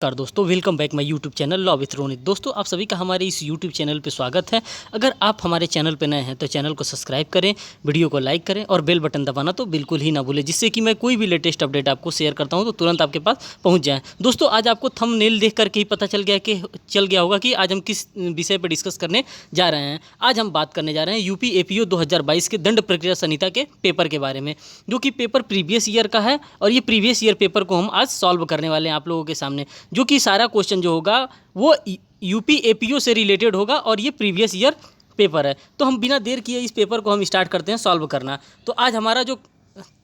नमस्कार दोस्तों, welcome back my YouTube channel law with Ronit. दोस्तों, आप सभी का हमारे इस यूट्यूब चैनल पे स्वागत है। अगर आप हमारे चैनल पे नए हैं तो चैनल को सब्सक्राइब करें, वीडियो को लाइक करें और बेल बटन दबाना तो बिल्कुल ही ना भूलें, जिससे कि मैं कोई भी लेटेस्ट अपडेट आपको शेयर करता हूं तो तुरंत आपके पास पहुंच जाए। दोस्तों, आज आपको थंबनेल देख करके ही पता चल गया होगा कि आज हम किस विषय पर डिस्कस करने जा रहे हैं। आज हम बात करने जा रहे हैं यूपी एपीओ 2022 के दंड प्रक्रिया संहिता के पेपर के बारे में, जो कि पेपर प्रीवियस ईयर का है। और ये प्रीवियस ईयर पेपर को हम आज सॉल्व करने वाले हैं आप लोगों के सामने, जो कि सारा क्वेश्चन जो होगा वो यूपी एपीओ से रिलेटेड होगा और ये प्रीवियस ईयर पेपर है। तो हम बिना देर किए इस पेपर को हम स्टार्ट करते हैं सॉल्व करना। तो आज हमारा जो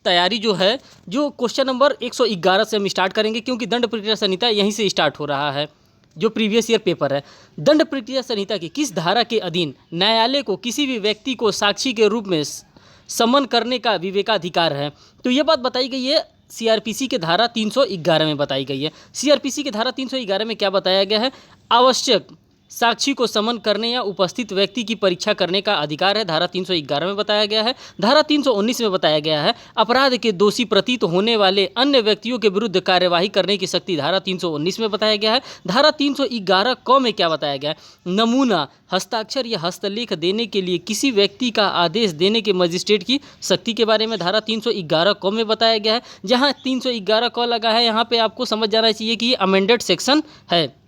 तैयारी जो है, जो क्वेश्चन नंबर 111 से हम स्टार्ट करेंगे, क्योंकि दंड प्रक्रिया संहिता यहीं से स्टार्ट हो रहा है। जो प्रीवियस ईयर पेपर है, दंड प्रक्रिया संहिता की किस धारा के अधीन न्यायालय को किसी भी व्यक्ति को साक्षी के रूप में समन करने का विवेकाधिकार है? तो ये बात बताई गई है सीआरपीसी के धारा 311 में बताई गई है। सीआरपीसी के धारा 311 में क्या बताया गया है? आवश्यक साक्षी को समन करने या उपस्थित व्यक्ति की परीक्षा करने का अधिकार है, धारा 311 में बताया गया है। धारा 319 में बताया गया है अपराध के दोषी प्रतीत होने वाले अन्य व्यक्तियों के विरुद्ध कार्यवाही करने की शक्ति, धारा 319 में बताया गया है। धारा 311 क में क्या बताया गया है? नमूना, हस्ताक्षर या हस्तलेख देने के लिए किसी व्यक्ति का आदेश देने के मजिस्ट्रेट की शक्ति के बारे में धारा 311 क में बताया गया है। जहाँ 311 क लगा है, यहाँ पे आपको समझ जाना चाहिए कि ये अमेंडेड सेक्शन है।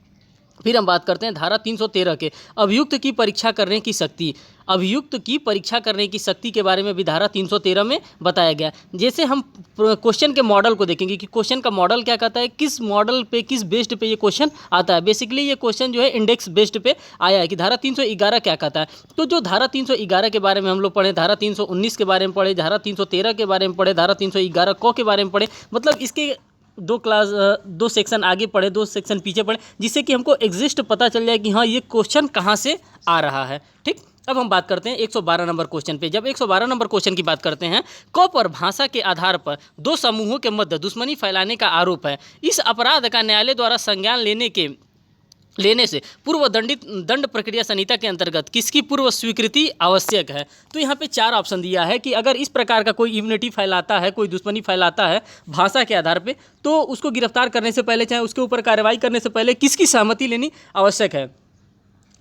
फिर हम बात करते हैं धारा 313 के अभियुक्त की परीक्षा करने की शक्ति। अभियुक्त की परीक्षा करने की शक्ति के बारे में भी धारा 313 में बताया गया। जैसे हम क्वेश्चन के मॉडल को देखेंगे कि क्वेश्चन का मॉडल क्या कहता है, किस मॉडल पे, किस बेस्ड पे ये क्वेश्चन आता है। बेसिकली ये क्वेश्चन जो है इंडेक्स बेस्ड पे आया है कि धारा 311 क्या कहता है। तो जो धारा 311 के बारे में हम लोग पढ़े, धारा 319 के बारे में पढ़े, धारा 313 के बारे में पढ़े, धारा 311 क के बारे में पढ़े, मतलब इसके दो सेक्शन आगे पढ़े, दो सेक्शन पीछे पढ़े, जिससे कि हमको एग्जिस्ट पता चल जाए कि हाँ ये क्वेश्चन कहाँ से आ रहा है। ठीक, अब हम बात करते हैं 112 नंबर क्वेश्चन पे। जब 112 नंबर क्वेश्चन की बात करते हैं, क पर भाषा के आधार पर दो समूहों के मध्य दुश्मनी फैलाने का आरोप है। इस अपराध का न्यायालय द्वारा संज्ञान लेने से पूर्व दंड प्रक्रिया संहिता के अंतर्गत किसकी पूर्व स्वीकृति आवश्यक है? तो यहाँ पे चार ऑप्शन दिया है कि अगर इस प्रकार का कोई इम्यूनिटी फैलाता है, कोई दुश्मनी फैलाता है भाषा के आधार पे, तो उसको गिरफ्तार करने से पहले, चाहे उसके ऊपर कार्रवाई करने से पहले किसकी सहमति लेनी आवश्यक है?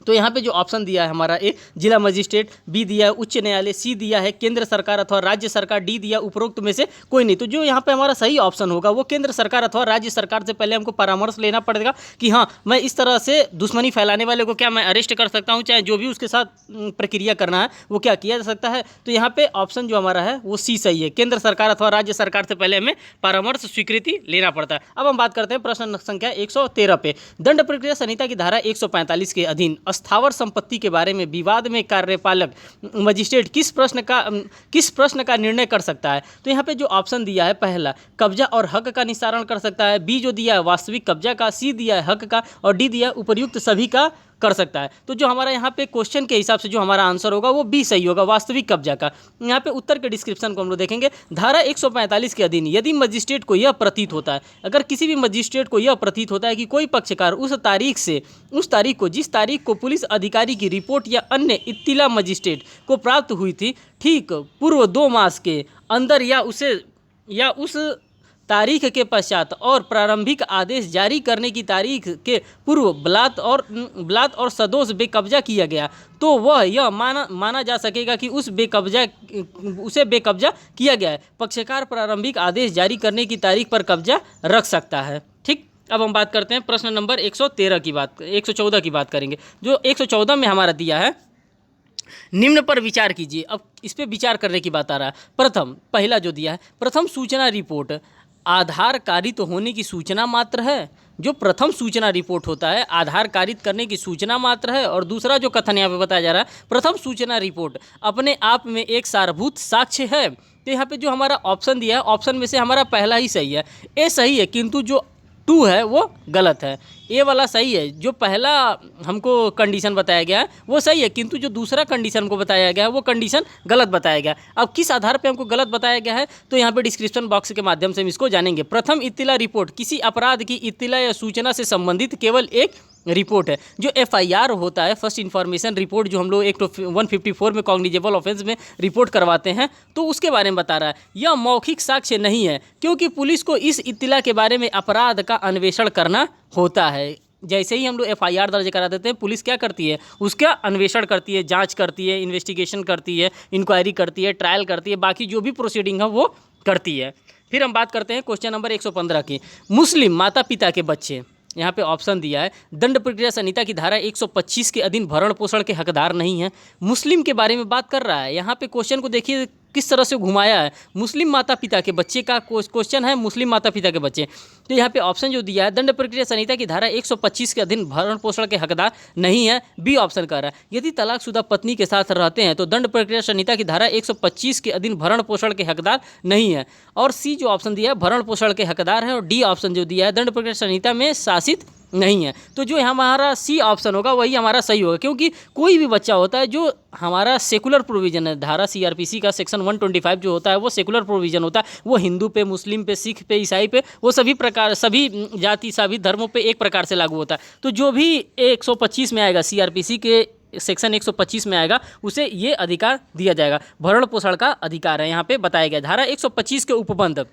तो यहाँ पे जो ऑप्शन दिया है हमारा, ए जिला मजिस्ट्रेट, बी दिया है उच्च न्यायालय, सी दिया है केंद्र सरकार अथवा राज्य सरकार, डी दिया उपरोक्त में से कोई नहीं। तो जो यहाँ पे हमारा सही ऑप्शन होगा वो केंद्र सरकार अथवा राज्य सरकार से पहले हमको परामर्श लेना पड़ेगा कि हाँ मैं इस तरह से दुश्मनी फैलाने वाले को क्या मैं अरेस्ट कर सकता हूँ, चाहे जो भी उसके साथ प्रक्रिया करना है वो क्या किया जा सकता है। तो यहाँ पे ऑप्शन जो हमारा है वो सी सही है, केंद्र सरकार अथवा राज्य सरकार से पहले हमें परामर्श स्वीकृति लेना पड़ता है। अब हम बात करते हैं प्रश्न संख्या 113 पे। दंड प्रक्रिया संहिता की धारा 145 के अधीन स्थावर संपत्ति के बारे में विवाद में कार्यपालक मजिस्ट्रेट किस प्रश्न का निर्णय कर सकता है? तो यहाँ पे जो ऑप्शन दिया है, पहला कब्जा और हक का निस्तारण कर सकता है, बी जो दिया है वास्तविक कब्जा का, सी दिया है हक का, और डी दिया उपर्युक्त सभी का कर सकता है। तो जो हमारा यहाँ पे क्वेश्चन के हिसाब से जो हमारा आंसर होगा वो बी सही होगा, वास्तविक कब्जा का। यहाँ पे उत्तर के डिस्क्रिप्शन को हम लोग देखेंगे। धारा 145 के अधीन यदि मजिस्ट्रेट को यह प्रतीत होता है, अगर किसी भी मजिस्ट्रेट को यह प्रतीत होता है कि कोई पक्षकार उस तारीख को जिस तारीख को पुलिस अधिकारी की रिपोर्ट या अन्य इत्तिला मजिस्ट्रेट को प्राप्त हुई थी, ठीक पूर्व 2 मास के अंदर या उस तारीख के पश्चात और प्रारंभिक आदेश जारी करने की तारीख के पूर्व बलात् और सदोष बेकब्जा किया गया, तो वह यह माना जा सकेगा कि उसे बेकब्जा किया गया है। पक्षकार प्रारंभिक आदेश जारी करने की तारीख पर कब्जा रख सकता है। ठीक, अब हम बात करते हैं प्रश्न नंबर 114 की बात करेंगे। जो 114 में हमारा दिया है, निम्न पर विचार कीजिए। अब इस पे विचार करने की बात आ रहा है। पहला जो दिया है, प्रथम सूचना रिपोर्ट आधार कारित होने की सूचना मात्र है। जो प्रथम सूचना रिपोर्ट होता है आधार कारित करने की सूचना मात्र है। और दूसरा जो कथन यहाँ पे बताया जा रहा है, प्रथम सूचना रिपोर्ट अपने आप में एक सारभूत साक्ष्य है। तो यहाँ पे जो हमारा ऑप्शन दिया है, ऑप्शन में से हमारा पहला ही सही है, ए सही है, किंतु जो 2 है वो गलत है। ए वाला सही है, जो पहला हमको कंडीशन बताया गया है वो सही है, किंतु जो दूसरा कंडीशन हमको बताया गया है वो कंडीशन गलत बताया गया। अब किस आधार पे हमको गलत बताया गया है, तो यहाँ पे डिस्क्रिप्शन बॉक्स के माध्यम से हम इसको जानेंगे। प्रथम इत्तिला रिपोर्ट किसी अपराध की इत्तिला या सूचना से संबंधित केवल एक रिपोर्ट है। जो FIR होता है, फर्स्ट इन्फॉर्मेशन रिपोर्ट, जो हम लोग एक्ट 154 में कॉग्निजेबल ऑफेंस में रिपोर्ट करवाते हैं, तो उसके बारे में बता रहा है। यह मौखिक साक्ष्य नहीं है क्योंकि पुलिस को इस इत्तला के बारे में अपराध का अन्वेषण करना होता है। जैसे ही हम लोग FIR दर्ज करा देते हैं, पुलिस क्या करती है, उसका अन्वेषण करती है, जांच करती है, इन्वेस्टिगेशन करती है, इंक्वायरी करती है, ट्रायल करती है, बाकी जो भी प्रोसीडिंग है वो करती है। फिर हम बात करते हैं क्वेश्चन नंबर 115 की। मुस्लिम माता पिता के बच्चे, यहाँ पे ऑप्शन दिया है, दंड प्रक्रिया संहिता की धारा 125 के अधीन भरण पोषण के हकदार नहीं है। मुस्लिम के बारे में बात कर रहा है। यहाँ पे क्वेश्चन को देखिए किस तरह से घुमाया है। मुस्लिम माता पिता के बच्चे का क्वेश्चन है, मुस्लिम माता पिता के बच्चे। तो यहाँ पे ऑप्शन जो दिया है, दंड प्रक्रिया संहिता की धारा 125 के अधीन भरण पोषण के हकदार नहीं है, बी ऑप्शन कर रहा है। यदि तलाकशुदा पत्नी के साथ रहते हैं तो दंड प्रक्रिया संहिता की धारा 125 के अधीन भरण पोषण के हकदार नहीं है। और सी जो ऑप्शन दिया है भरण पोषण के हकदार है, और डी ऑप्शन जो दिया है दंड प्रक्रिया संहिता में शासित नहीं है। तो जो हमारा सी ऑप्शन होगा वही हमारा सही होगा, क्योंकि कोई भी बच्चा होता है जो हमारा सेकुलर प्रोविजन है, धारा CRPC का सेक्शन 125 जो होता है वो सेकुलर प्रोविजन होता है। वो हिंदू पे, मुस्लिम पे, सिख पे, ईसाई पे, वो सभी प्रकार, सभी जाति, सभी धर्मों पे एक प्रकार से लागू होता है। तो जो भी 125 में आएगा, CRPC के सेक्शन 125 में आएगा, उसे ये अधिकार दिया जाएगा। भरण पोषण का अधिकार है यहाँ पे बताया गया। धारा 125 के उपबंध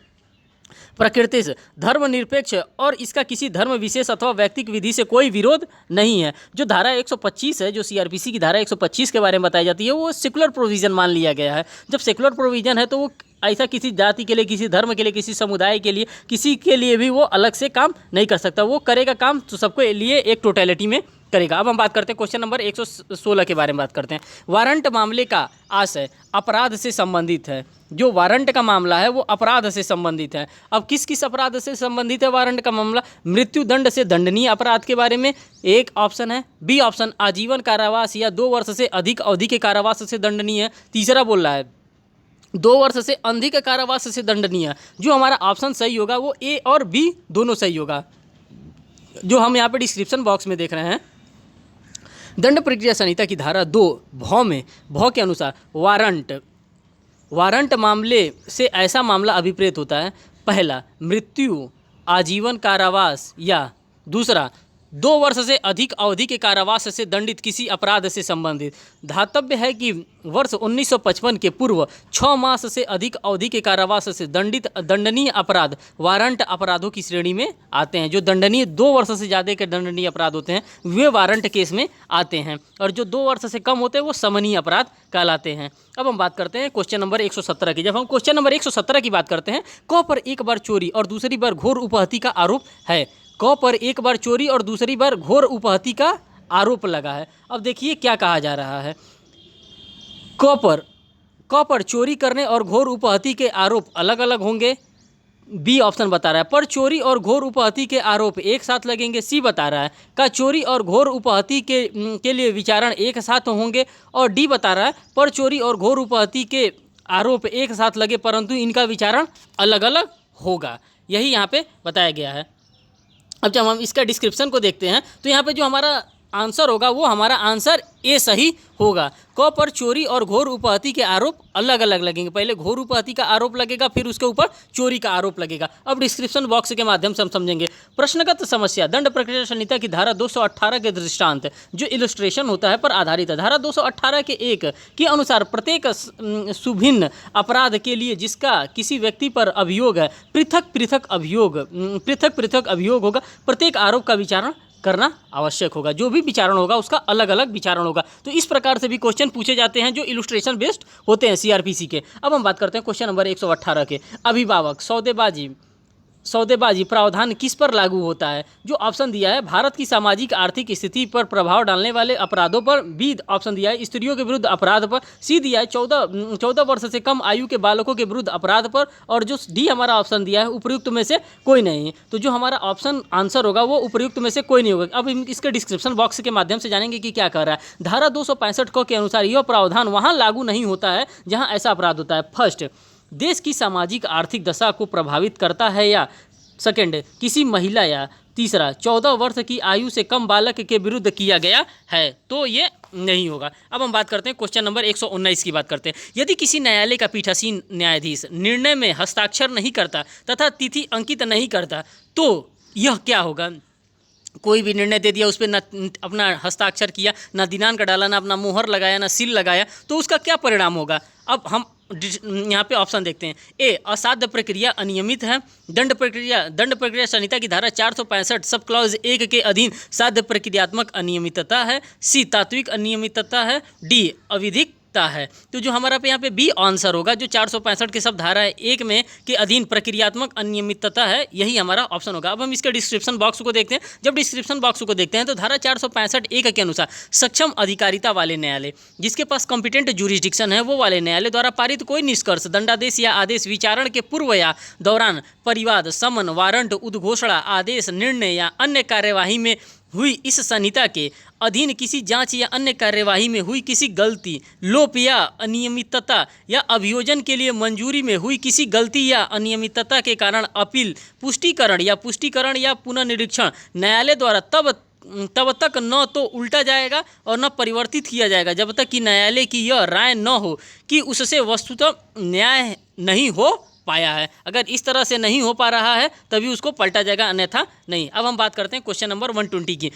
प्रकृति से धर्मनिरपेक्ष और इसका किसी धर्म विशेष अथवा व्यक्तिक विधि से कोई विरोध नहीं है। जो धारा 125 है, जो CRPC की धारा 125 के बारे में बताई जाती है, वो सेकुलर प्रोविज़न मान लिया गया है। जब सेकुलर प्रोविज़न है तो वो ऐसा किसी जाति के लिए, किसी धर्म के लिए, किसी समुदाय के लिए, किसी के लिए भी वो अलग से काम नहीं कर सकता। वो करेगा काम तो सबके लिए एक टोटलिटी में करेगा। अब हम बात करते हैं क्वेश्चन नंबर 116 के बारे में बात करते हैं। वारंट मामले का आशय अपराध से संबंधित है। जो वारंट का मामला है वो अपराध से संबंधित है। अब किस किस अपराध से संबंधित है वारंट का मामला? मृत्यु दंड से दंडनीय अपराध के बारे में एक ऑप्शन है, बी ऑप्शन आजीवन कारावास या 2 वर्ष से अधिक अवधि के कारावास से दंडनीय है। तीसरा बोल रहा है 2 वर्ष से अधिक कारावास से दंडनीय। जो हमारा ऑप्शन सही होगा वो ए और बी दोनों सही होगा, जो हम यहाँ पे डिस्क्रिप्शन बॉक्स में देख रहे हैं। दंड प्रक्रिया संहिता की धारा 2 भौ में, भौ के अनुसार वारंट मामले से ऐसा मामला अभिप्रेत होता है, पहला मृत्यु, आजीवन कारावास, या दूसरा 2 वर्ष से अधिक अवधि के कारावास से दंडित किसी अपराध से संबंधित। धातव्य है कि वर्ष 1955 के पूर्व 6 मास से अधिक अवधि के कारावास से दंडित दंडनीय अपराध वारंट अपराधों की श्रेणी में आते हैं। जो दंडनीय 2 वर्ष से ज़्यादा के दंडनीय अपराध होते हैं वे वारंट केस में आते हैं, और जो 2 वर्ष से कम होते हैं वो समनीय अपराध कहलाते हैं। अब हम बात करते हैं क्वेश्चन नंबर 117 की। जब हम क्वेश्चन नंबर 117 की बात करते हैं, क पर एक बार चोरी और दूसरी बार घोर उपहति का आरोप है। क पर एक बार चोरी और दूसरी बार घोर उपहति का आरोप लगा है। अब देखिए क्या कहा जा रहा है। क पर चोरी करने और घोर उपहति के आरोप अलग अलग होंगे, बी ऑप्शन बता रहा है। पर चोरी और घोर उपहति के आरोप एक साथ लगेंगे, सी बता रहा है। का चोरी और घोर उपहति के लिए विचारण एक साथ होंगे, और डी बता रहा है पर चोरी और घोर उपहति के आरोप एक साथ लगे परंतु इनका विचारण अलग अलग होगा। यही यहाँ पे बताया गया है। अब जब हम इसका डिस्क्रिप्शन को देखते हैं तो यहाँ पे जो हमारा आंसर होगा वो हमारा आंसर ए सही होगा। क पर चोरी और घोर उपहति के आरोप अलग अलग लगेंगे। पहले घोर उपहति का आरोप लगेगा, फिर उसके ऊपर चोरी का आरोप लगेगा। अब डिस्क्रिप्शन बॉक्स के माध्यम से हम समझेंगे। प्रश्नगत समस्या, दंड प्रक्रिया संहिता की धारा 218 के दृष्टांत जो इलस्ट्रेशन होता है पर आधारित है। धारा 218 के 1 के अनुसार प्रत्येक सुभिन्न अपराध के लिए जिसका किसी व्यक्ति पर अभियोग है, पृथक पृथक अभियोग होगा। प्रत्येक आरोप का विचारण करना आवश्यक होगा। जो भी विचारण होगा उसका अलग अलग विचारण होगा। तो इस प्रकार से भी क्वेश्चन पूछे जाते हैं जो इलस्ट्रेशन बेस्ड होते हैं CRPC के। अब हम बात करते हैं क्वेश्चन नंबर 118 के। अभिभावक सौदेबाजी प्रावधान किस पर लागू होता है? जो ऑप्शन दिया है भारत की सामाजिक आर्थिक स्थिति पर प्रभाव डालने वाले अपराधों पर, बी ऑप्शन दिया है स्त्रियों के विरुद्ध अपराध पर, सी दिया है 14 वर्ष से कम आयु के बालकों के विरुद्ध अपराध पर, और जो डी हमारा ऑप्शन दिया है उपयुक्त में से कोई नहीं है। तो जो हमारा ऑप्शन आंसर होगा वो उपयुक्त में से कोई नहीं होगा। अब इसके डिस्क्रिप्शन बॉक्स के माध्यम से जानेंगे कि क्या कह रहा है। धारा 265 क के अनुसार यह प्रावधान वहाँ लागू नहीं होता है जहाँ ऐसा अपराध होता है। फर्स्ट, देश की सामाजिक आर्थिक दशा को प्रभावित करता है, या सेकंड किसी महिला, या तीसरा 14 वर्ष की आयु से कम बालक के विरुद्ध किया गया है। तो ये नहीं होगा। अब हम बात करते हैं क्वेश्चन नंबर 119 की बात करते हैं। यदि किसी न्यायालय का पीठासीन न्यायाधीश निर्णय में हस्ताक्षर नहीं करता तथा तिथि अंकित नहीं करता तो यह क्या होगा? कोई भी निर्णय दे दिया, उस पर ना अपना हस्ताक्षर किया, ना दिनांक डाला, ना अपना मोहर लगाया, ना सील लगाया, तो उसका क्या परिणाम होगा? अब हम यहाँ पे ऑप्शन देखते हैं। ए, असाध्य प्रक्रिया अनियमित है। दंड प्रक्रिया संहिता की धारा 465 सब क्लॉज 1 के अधीन साध्य प्रक्रियात्मक अनियमितता है। सी, तात्विक अनियमितता है। डी, अविधिक है। तो जो हमारा पे यहाँ पे बी आंसर होगा, जो 465 के सब धारा 1 में के अधीन प्रक्रियात्मक अनियमितता है, यही हमारा ऑप्शन होगा। अब हम इसके डिस्क्रिप्शन बॉक्स को देखते हैं। जब डिस्क्रिप्शन बॉक्स को देखते हैं तो धारा 465 1 के अनुसार सक्षम अधिकारिता वाले न्यायालय, जिसके पास कॉम्पिटेंट जुरिस्डिक्शन है, वो वाले न्यायालय द्वारा पारित कोई निष्कर्ष, दंडादेश या आदेश विचारण के पूर्व या दौरान परिवाद, समन, वारंट, उद्घोषणा, आदेश, निर्णय या अन्य कार्यवाही में हुई इस संहिता के अधीन किसी जांच या अन्य कार्यवाही में हुई किसी गलती, लोप या अनियमितता या अभियोजन के लिए मंजूरी में हुई किसी गलती या अनियमितता के कारण अपील, पुष्टिकरण या पुनर्निरीक्षण न्यायालय द्वारा तब तक न तो उल्टा जाएगा और न परिवर्तित किया जाएगा जब तक कि न्यायालय की यह राय न हो कि उससे वस्तुतः न्याय नहीं हो पाया है। अगर इस तरह से नहीं हो पा रहा है तभी उसको पलटा जाएगा, अन्यथा नहीं। अब हम बात करते हैं क्वेश्चन नंबर 120 की।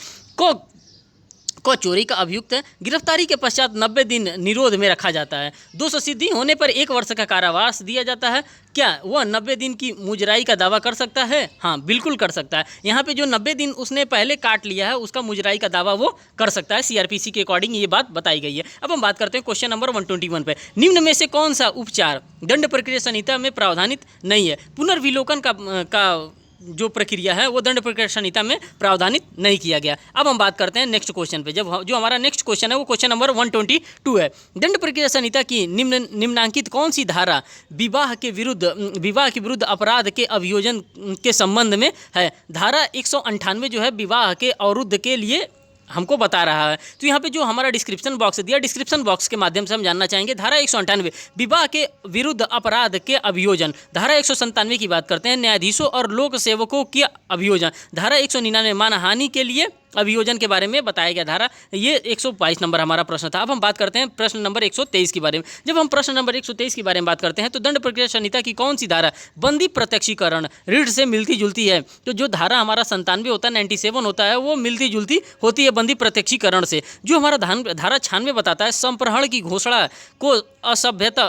को चोरी का अभियुक्त गिरफ्तारी के पश्चात 90 दिन निरोध में रखा जाता है। दोष सिद्धि होने पर 1 वर्ष का कारावास दिया जाता है। क्या वह 90 दिन की मुजराई का दावा कर सकता है? हाँ, बिल्कुल कर सकता है। यहाँ पे जो 90 दिन उसने पहले काट लिया है, उसका मुजराई का दावा वो कर सकता है। सीआरपीसी के अकॉर्डिंग ये बात बताई गई है। अब हम बात करते हैं क्वेश्चन नंबर 121 पे। निम्न में से कौन सा उपचार दंड प्रक्रिया संहिता में प्रावधानित नहीं है? पुनर्विलोकन का जो प्रक्रिया है वो दंड प्रक्रिया संहिता में प्रावधानित नहीं किया गया। अब हम बात करते हैं नेक्स्ट क्वेश्चन पे। जो हमारा नेक्स्ट क्वेश्चन है वो क्वेश्चन नंबर 122 है। दंड प्रक्रिया संहिता की निम्नांकित कौन सी धारा विवाह के विरुद्ध अपराध के अभियोजन के संबंध में है? धारा 198 जो है विवाह के अवरुद्ध के लिए हमको बता रहा है। तो यहाँ पे जो हमारा डिस्क्रिप्शन बॉक्स दिया, डिस्क्रिप्शन बॉक्स के माध्यम से हम जानना चाहेंगे। धारा 198 विवाह के विरुद्ध अपराध के अभियोजन। धारा 197 की बात करते हैं न्यायाधीशों और लोक सेवकों के अभियोजन। धारा 199 मानहानि के लिए अभियोजन के बारे में बताया गया धारा। ये 122 नंबर हमारा प्रश्न था। अब हम बात करते हैं प्रश्न नंबर 123 के बारे में। जब हम प्रश्न नंबर 123 के बारे में बात करते हैं तो दंड प्रक्रिया संहिता की कौन सी धारा बंदी प्रत्यक्षीकरण रीढ़ से मिलती जुलती है? तो जो धारा हमारा 97 होता है, 97 होता है, वो मिलती जुलती होती है बंदी प्रत्यक्षीकरण से। जो हमारा धारा 96 बताता है संप्रहण की घोषणा को असभ्यता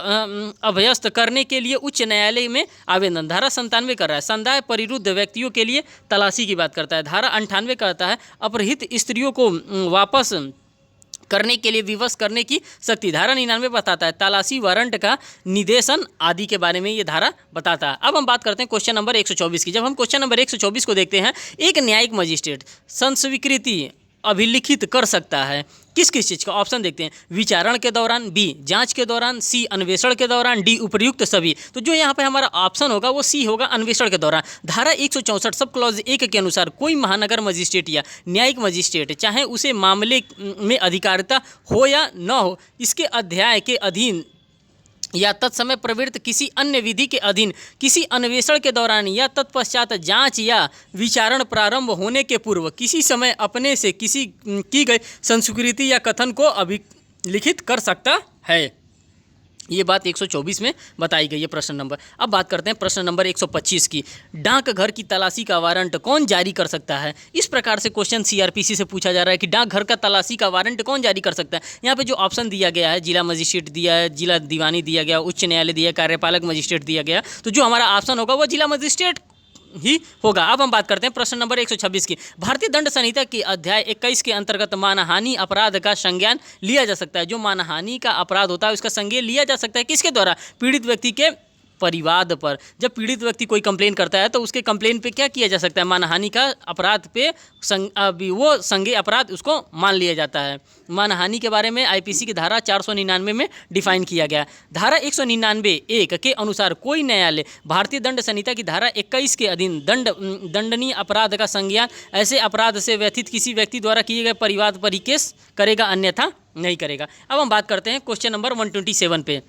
अभ्यस्त करने के लिए उच्च न्यायालय में आवेदन। धारा 97 कर रहा है संदाय परिरुद्ध व्यक्तियों के लिए तलाशी की बात करता है। धारा 98 कहता है अपहृत स्त्रियों को वापस करने के लिए विवश करने की शक्ति। धारा 99 बताता है तलाशी वारंट का निदेशन आदि के बारे में ये धारा बताता है। अब हम बात करते हैं क्वेश्चन नंबर 124 की। जब हम क्वेश्चन नंबर 124 को देखते हैं, एक न्यायिक मजिस्ट्रेट संस्वीकृति अभिलिखित कर सकता है किस किस चीज़ का? ऑप्शन देखते हैं। विचारण के दौरान, बी जांच के दौरान, सी अन्वेषण के दौरान, डी उपर्युक्त सभी। तो जो यहाँ पे हमारा ऑप्शन होगा वो सी होगा, अन्वेषण के दौरान। धारा 164 सब क्लॉज 1 के अनुसार कोई महानगर मजिस्ट्रेट या न्यायिक मजिस्ट्रेट चाहे उसे मामले में अधिकारिता हो या न हो, इसके अध्याय के अधीन या तत्समय प्रवृत्त किसी अन्य विधि के अधीन किसी अन्वेषण के दौरान या तत्पश्चात जांच या विचारण प्रारंभ होने के पूर्व किसी समय अपने से किसी की गई संस्कृति या कथन को अभिलिखित कर सकता है। ये बात 124 में बताई गई है प्रश्न नंबर। अब बात करते हैं प्रश्न नंबर 125 की। डाकघर की तलाशी का वारंट कौन जारी कर सकता है? इस प्रकार से क्वेश्चन सीआरपीसी से पूछा जा रहा है कि डाकघर का तलाशी का वारंट कौन जारी कर सकता है। यहाँ पे जो ऑप्शन दिया गया है, जिला मजिस्ट्रेट दिया है, जिला दीवानी दिया गया, उच्च न्यायालय दिया, कार्यपालक मजिस्ट्रेट दिया गया। तो जो हमारा ऑप्शन होगा वो जिला मजिस्ट्रेट ही होगा। अब हम बात करते हैं प्रश्न नंबर 126 की। भारतीय दंड संहिता की अध्याय 21 के अंतर्गत मानहानि अपराध का संज्ञान लिया जा सकता है। जो मानहानि का अपराध होता है उसका संज्ञान लिया जा सकता है किसके द्वारा? पीड़ित व्यक्ति के परिवाद पर। जब पीड़ित व्यक्ति कोई कंप्लेन करता है तो उसके कंप्लेन पे क्या किया जा सकता है? मानहानि का अपराध पे वो संज्ञेय अपराध उसको मान लिया जाता है। मानहानि के बारे में आईपीसी की धारा 499 में डिफाइन किया गया। धारा 199(1) के अनुसार कोई न्यायालय भारतीय दंड संहिता की धारा 21 के अधीन दंडनीय अपराध का संज्ञान ऐसे अपराध से व्यथित किसी व्यक्ति द्वारा किए गए परिवाद पर ही केस करेगा, अन्यथा नहीं करेगा। अब हम बात करते हैं क्वेश्चन नंबर 127 पे।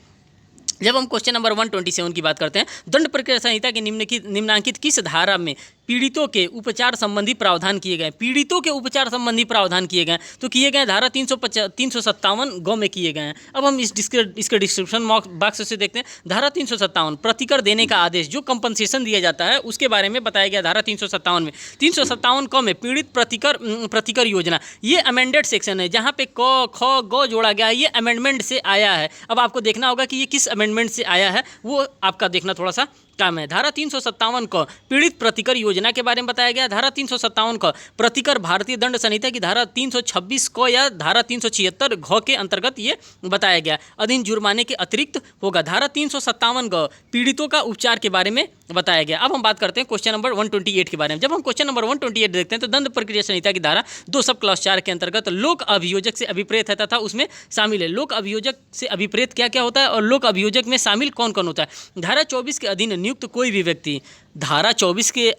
जब हम क्वेश्चन नंबर 127 की बात करते हैं, दंड प्रक्रिया संहिता की निम्नांकित किस धारा में पीड़ितों के उपचार संबंधी प्रावधान किए गए। पीड़ितों के उपचार संबंधी प्रावधान किए गए तो किए गए धारा 357 गौ में किए गए हैं। अब हम इसके डिस्क्रिप्शन बॉक्स से देखते हैं। धारा 357 प्रतिकर देने का आदेश, जो कंपनसेशन दिया जाता है उसके बारे में बताया गया धारा 357 में। 357 क में पीड़ित प्रतिकर योजना, ये अमेंडेड सेक्शन है जहाँ पे क ख ग जोड़ा गया है, ये अमेंडमेंट से आया है। अब आपको देखना होगा कि ये किस अमेंडमेंट से आया है, वो आपका देखना थोड़ा सा काम है। धारा 357 क पीड़ित प्रतिकर योजना के बारे में बताया गया। धारा 357 क प्रतिकर भारतीय दंड संहिता की धारा 326 क या धारा 376 घ के अंतर्गत ये बताया गया, अधीन जुर्माने के अतिरिक्त होगा। धारा 357 ग पीड़ितों का उपचार के बारे में बताया गया। अब हम बात करते हैं क्वेश्चन नंबर 128 के बारे में। जब हम क्वेश्चन नंबर 128 देखते हैं तो दंड प्रक्रिया संहिता की धारा 2 सब क्लॉज 4 के अंतर्गत लोक अभियोजक से अभिप्रेत है तथा उसमें शामिल है। लोक अभियोजक से अभिप्रेत क्या क्या होता है और लोक अभियोजक में शामिल कौन कौन होता है। धारा 24 के अधीन नियुक्त कोई भी व्यक्ति, धारा 24 के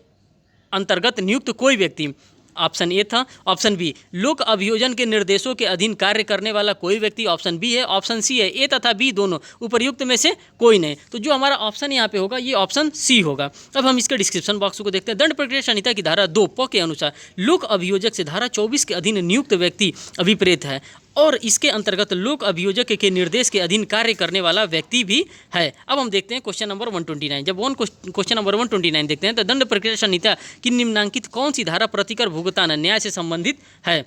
अंतर्गत नियुक्त कोई व्यक्ति, ऑप्शन ए था। ऑप्शन बी, लोक अभियोजन के निर्देशों के अधीन कार्य करने वाला कोई व्यक्ति, ऑप्शन बी है। ऑप्शन सी है, ए तथा बी दोनों उपर्युक्त में से कोई नहीं। तो जो हमारा ऑप्शन यहाँ पे होगा ये ऑप्शन सी होगा। अब हम इसके डिस्क्रिप्शन बॉक्स को देखते हैं। दंड प्रक्रिया संहिता की धारा 2 प के अनुसार लोक अभियोजक से धारा 24 के अधीन नियुक्त व्यक्ति अभिप्रेत है और इसके अंतर्गत लोक अभियोजक के निर्देश के अधीन कार्य करने वाला व्यक्ति भी है। अब हम देखते हैं क्वेश्चन नंबर 129। जब क्वेश्चन नंबर 129 देखते हैं तो दंड प्रक्रिया संहिता की निम्नांकित कौन सी धारा प्रतिकर भुगतान न्याय से संबंधित है।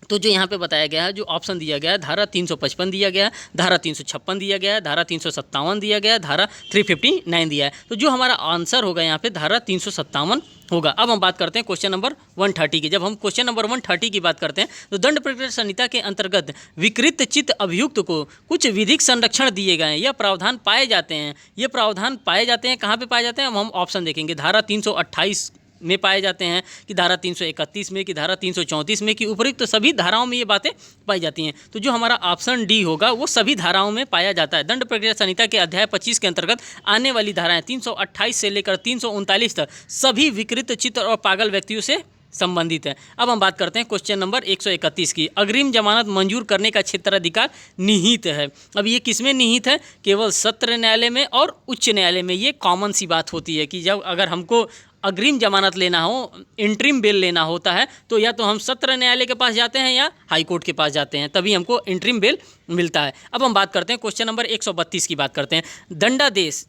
तो जो यहाँ पे बताया गया है, जो ऑप्शन दिया गया है, धारा 355 दिया गया है, धारा 356 दिया गया है, धारा 357 दिया गया है, धारा 359 दिया है। तो जो हमारा आंसर होगा यहाँ पे धारा 357 होगा। अब हम बात करते हैं क्वेश्चन नंबर 130 की। जब हम क्वेश्चन नंबर 130 की बात करते हैं तो दंड प्रक्रिया संहिता के अंतर्गत विकृत चित्त अभियुक्त को कुछ विधिक संरक्षण दिए गए हैं। यह प्रावधान पाए जाते हैं, ये प्रावधान पाए जाते हैं कहाँ पे पाए जाते हैं, हम ऑप्शन देखेंगे। धारा 328 में पाए जाते हैं कि धारा 331 में कि धारा 334 में कि उपयुक्त तो सभी धाराओं में ये बातें पाई जाती हैं। तो जो हमारा ऑप्शन डी होगा वो सभी धाराओं में पाया जाता है। दंड प्रक्रिया संहिता के अध्याय 25 के अंतर्गत आने वाली धाराएं 328 से लेकर 339 तक सभी विकृत चित्त और पागल व्यक्तियों से संबंधित है। अब हम बात करते हैं क्वेश्चन नंबर 131 की। अग्रिम जमानत मंजूर करने का क्षेत्राधिकार निहित है। अब ये किसमें निहित है, केवल सत्र न्यायालय में और उच्च न्यायालय में। ये कॉमन सी बात होती है कि जब अगर हमको अग्रिम जमानत लेना हो, इंटरिम बेल लेना होता है तो या तो हम सत्र न्यायालय के पास जाते हैं या हाई कोर्ट के पास जाते हैं, तभी हमको इंटरिम बेल मिलता है। अब हम बात करते हैं क्वेश्चन नंबर 132 की बात करते हैं। दंडादेश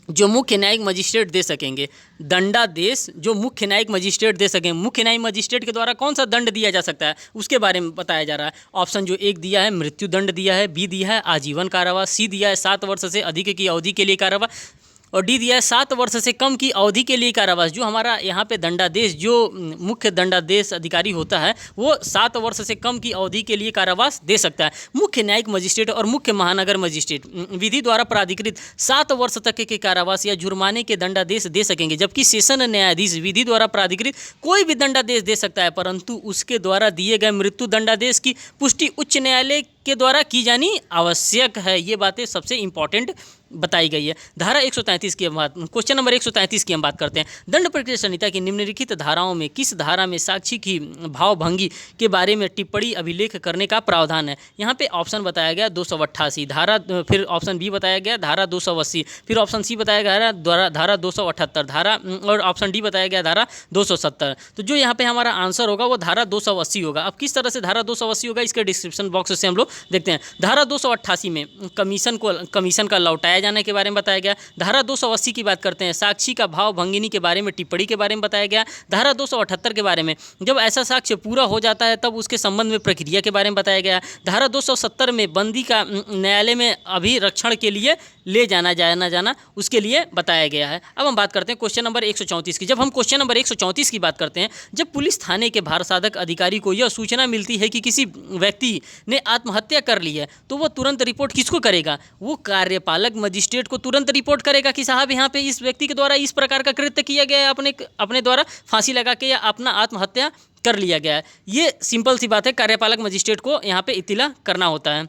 जो मुख्य न्यायिक मजिस्ट्रेट दे सकेंगे, दंडादेश जो मुख्य न्यायिक मजिस्ट्रेट दे सकें, मुख्य न्यायिक मजिस्ट्रेट के द्वारा कौन सा दंड दिया जा सकता है उसके बारे में बताया जा रहा है। ऑप्शन जो एक दिया है मृत्यु दंड दिया है, बी दिया है आजीवन कारावास, सी दिया है 7 वर्ष से अधिक की अवधि के लिए कारावास और डी दिया है 7 वर्ष से कम की अवधि के लिए कारावास। जो हमारा यहाँ पे दंडादेश, जो मुख्य दंडादेश अधिकारी होता है वो 7 वर्ष से कम की अवधि के लिए कारावास दे सकता है। मुख्य न्यायिक मजिस्ट्रेट और मुख्य महानगर मजिस्ट्रेट विधि द्वारा प्राधिकृत 7 वर्ष तक के कारावास या जुर्माने के दंडादेश दे सकेंगे, जबकि सेशन न्यायाधीश विधि द्वारा प्राधिकृत कोई भी दंडादेश दे सकता है, परंतु उसके द्वारा दिए गए मृत्यु दंडादेश की पुष्टि उच्च न्यायालय के द्वारा की जानी आवश्यक है। ये बातें सबसे इंपॉर्टेंट बताई गई है। धारा 133 की हम बात, क्वेश्चन नंबर 133 की हम बात करते हैं। दंड प्रक्रिया संहिता की निम्नलिखित धाराओं में किस धारा में साक्षी की भावभंगी के बारे में टिप्पणी अभिलेख करने का प्रावधान है। यहाँ पे ऑप्शन बताया गया 288 धारा, फिर ऑप्शन बी बताया गया धारा 280, फिर ऑप्शन सी बताया गया धारा 278 धारा और ऑप्शन डी बताया गया धारा 270। तो जो यहाँ पे हमारा आंसर होगा वो धारा 280 होगा। अब किस तरह से धारा 280 होगा इसके डिस्क्रिप्शन बॉक्स से हम लोग देखते हैं। धारा 288 में कमीशन का लौटाया जाने के बारे में बताया गया। धारा 280 की बात करते हैं, साक्षी का भाव भंगिनी के बारे में टिप्पणी के बारे में बताया गया। धारा 278 के बारे में जब ऐसा साक्ष्य पूरा हो जाता है तब उसके संबंध में प्रक्रिया के बारे में बताया गया। धारा 270 में बंदी का न्यायालय में अभिरक्षण के लिए ले जाना उसके लिए बताया गया है। अब हम बात करते हैं क्वेश्चन नंबर 134 की। जब हम क्वेश्चन नंबर 134 की बात करते हैं, जब पुलिस थाने के भारसाधक अधिकारी को यह सूचना मिलती है कि किसी व्यक्ति ने आत्महत्या कर ली है तो वो तुरंत रिपोर्ट किसको करेगा, वो कार्यपालक मजिस्ट्रेट को तुरंत रिपोर्ट करेगा कि साहब यहाँ पे इस व्यक्ति के द्वारा इस प्रकार का कृत्य किया गया है, अपने द्वारा फांसी लगा के या अपना आत्महत्या कर लिया गया है। ये सिंपल सी बात है, कार्यपालक मजिस्ट्रेट को यहाँ पे इत्तिला करना होता है।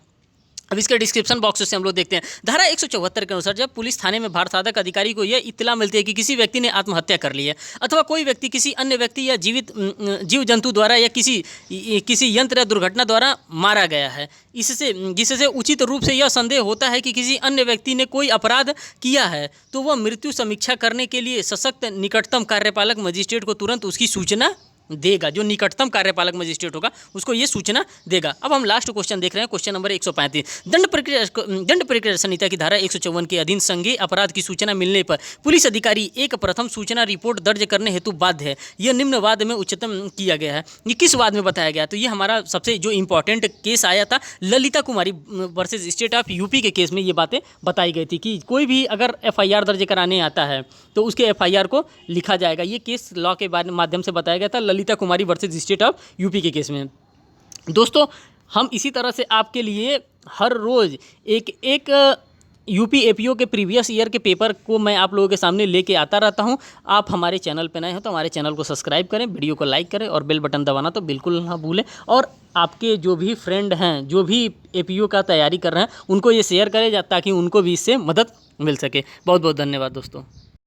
अब इसके डिस्क्रिप्शन बॉक्स से हम लोग देखते हैं। धारा 174 के अनुसार जब पुलिस थाने में भार साधक अधिकारी को यह इत्तला मिलती है कि किसी व्यक्ति ने आत्महत्या कर ली है अथवा कोई व्यक्ति किसी अन्य व्यक्ति या जीव जंतु द्वारा या किसी यंत्र या दुर्घटना द्वारा मारा गया है, जिससे उचित रूप से यह संदेह होता है कि किसी अन्य व्यक्ति ने कोई अपराध किया है, तो वह मृत्यु समीक्षा करने के लिए सशक्त निकटतम कार्यपालक मजिस्ट्रेट को तुरंत उसकी सूचना देगा। जो निकटतम कार्यपालक मजिस्ट्रेट होगा उसको ये सूचना देगा। अब हम लास्ट क्वेश्चन देख रहे हैं, क्वेश्चन नंबर 135। दंड प्रक्रिया संहिता की धारा 154 के अधीन संज्ञेय अपराध की सूचना मिलने पर पुलिस अधिकारी एक प्रथम सूचना रिपोर्ट दर्ज करने हेतु बाध्य है। यह निम्न वाद में उच्चतम किया गया है। ये किस वाद में बताया गया? तो ये हमारा सबसे जो इंपॉर्टेंट केस आया था ललिता कुमारी वर्सेज स्टेट ऑफ यूपी के केस में ये बातें बताई गई थी कि कोई भी अगर FIR दर्ज कराने आता है तो उसके FIR को लिखा जाएगा। ये केस लॉ के माध्यम से बताया गया था ललिता कुमारी वर्सेज स्टेट ऑफ यूपी के केस में। दोस्तों हम इसी तरह से आपके लिए हर रोज़ एक यूपी APO के प्रीवियस ईयर के पेपर को मैं आप लोगों के सामने लेके आता रहता हूं। आप हमारे चैनल पर नए हो तो हमारे चैनल को सब्सक्राइब करें, वीडियो को लाइक करें और बेल बटन दबाना तो बिल्कुल ना भूलें। और आपके जो भी फ्रेंड हैं जो भी APO का तैयारी कर रहे हैं उनको ये शेयर करें ताकि उनको भी इससे मदद मिल सके। बहुत बहुत धन्यवाद दोस्तों।